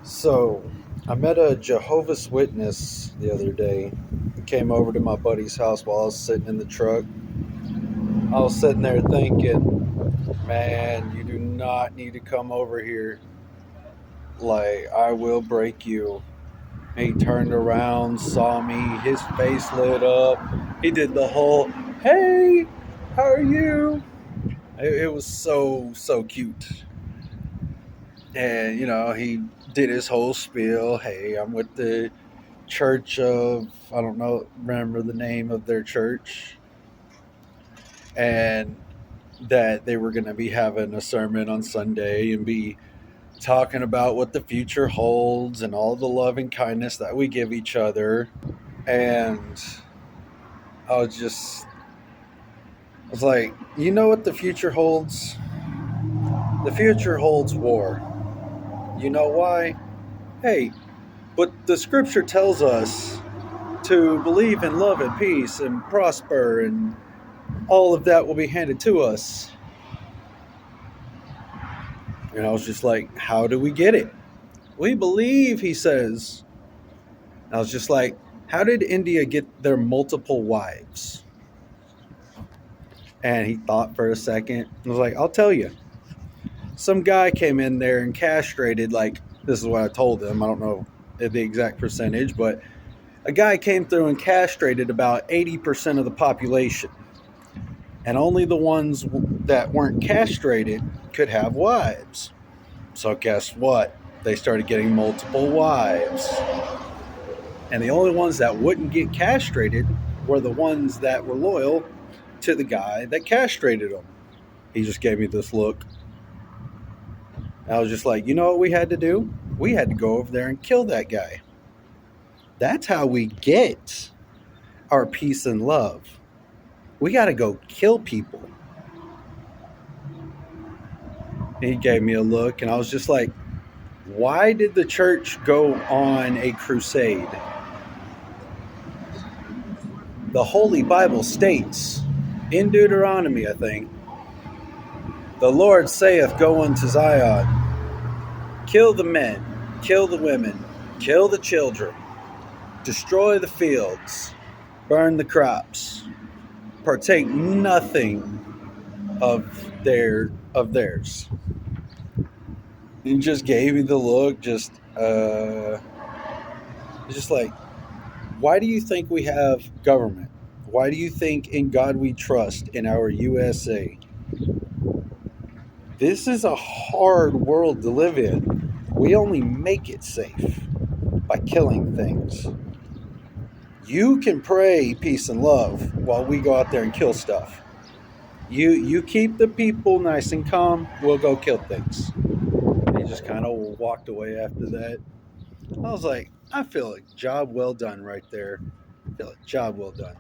So, I met a Jehovah's Witness the other day. He came over to my buddy's house while I was sitting in the truck. I was sitting there thinking, man, you do not need to come over here. Like, I will break you. He turned around, saw me, his face lit up. He did the whole, hey, how are you? It was so cute. And, he did his whole spiel. Hey, I'm with the church of, I don't know, remember the name of their church, and that they were going to be having a sermon on Sunday and be talking about what the future holds and all the love and kindness that we give each other. And I was just, I was like, you know what the future holds? The future holds war. You know why? Hey, but the scripture tells us to believe in love and peace and prosper, and all of that will be handed to us. And I was just like, how do we get it? We believe, he says. And I was just like, how did India get their multiple wives? And he thought for a second. I was like, I'll tell you. Some guy came in there and castrated, like, this is what I told him. I don't know the exact percentage, but a guy came through and castrated about 80% of the population. And only the ones that weren't castrated could have wives. So guess what? They started getting multiple wives. And the only ones that wouldn't get castrated were the ones that were loyal to the guy that castrated them. He just gave me this look. I was just like, you know what we had to do? We had to go over there and kill that guy. That's how we get our peace and love. We got to go kill people. And he gave me a look, and I was just like, why did the church go on a crusade? The Holy Bible states in Deuteronomy, I think, the Lord saith, go unto Zion, kill the men, kill the women, kill the children, destroy the fields, burn the crops, partake nothing of theirs. He just gave me the look, just like, why do you think we have government? Why do you think in God we trust in our USA? This is a hard world to live in. We only make it safe by killing things. You can pray peace and love while we go out there and kill stuff. You keep the people nice and calm, we'll go kill things. And he just kind of walked away after that. I was like, I feel a job well done right there. I feel a job well done.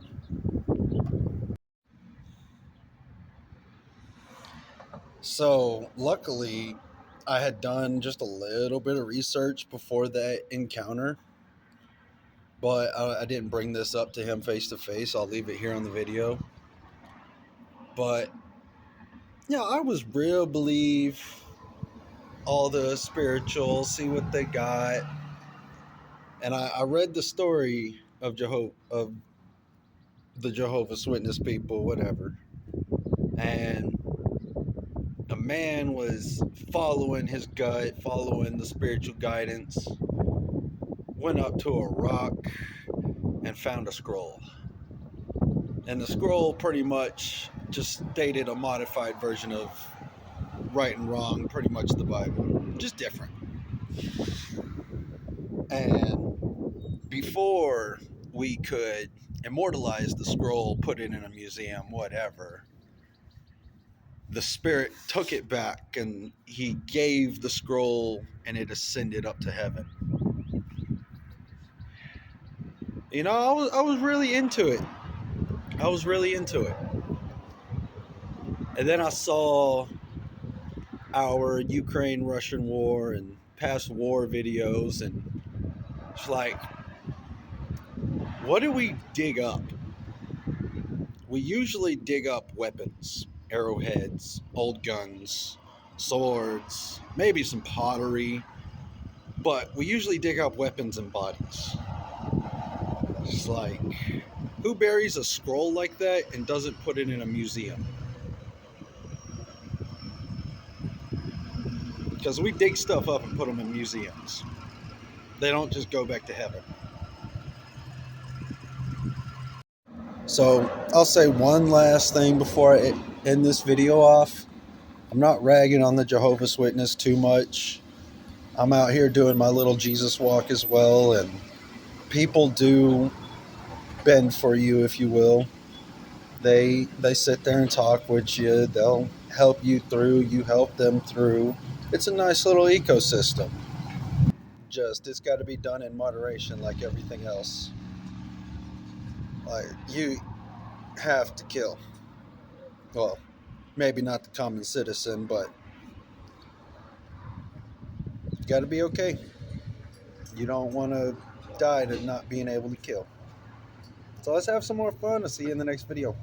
So, luckily, I had done just a little bit of research before that encounter, but I didn't bring this up to him face to face. I'll leave it here on the video. But yeah, I was real believe all the spiritual, see what they got, and I read the story of the Jehovah's Witness people, whatever, and a man was following his gut, following the spiritual guidance, went up to a rock and found a scroll. And the scroll pretty much just stated a modified version of right and wrong, pretty much the Bible, just different. And before we could immortalize the scroll, put it in a museum, whatever, the spirit took it back and he gave the scroll and it ascended up to heaven. I was really into it. I was really into it. And then I saw our Ukraine-Russian war and past war videos, and it's like, what do we dig up? We usually dig up weapons, arrowheads, old guns, swords, maybe some pottery, But we usually dig up weapons and bodies. It's like, who buries a scroll like that and doesn't put it in a museum? Because we dig stuff up and put them in museums. They don't just go back to heaven. So I'll say one last thing before I end this video off. I'm not ragging on the Jehovah's Witness too much. I'm out here doing my little Jesus walk as well, and people do bend for you, if you will. They sit there and talk with you. They'll help you through. You help them through. It's a nice little ecosystem. Just it's got to be done in moderation, like everything else. Like you have to kill. Well, maybe not the common citizen, but you got to be okay. You don't want to die to not being able to kill. So let's have some more fun. I'll see you in the next video.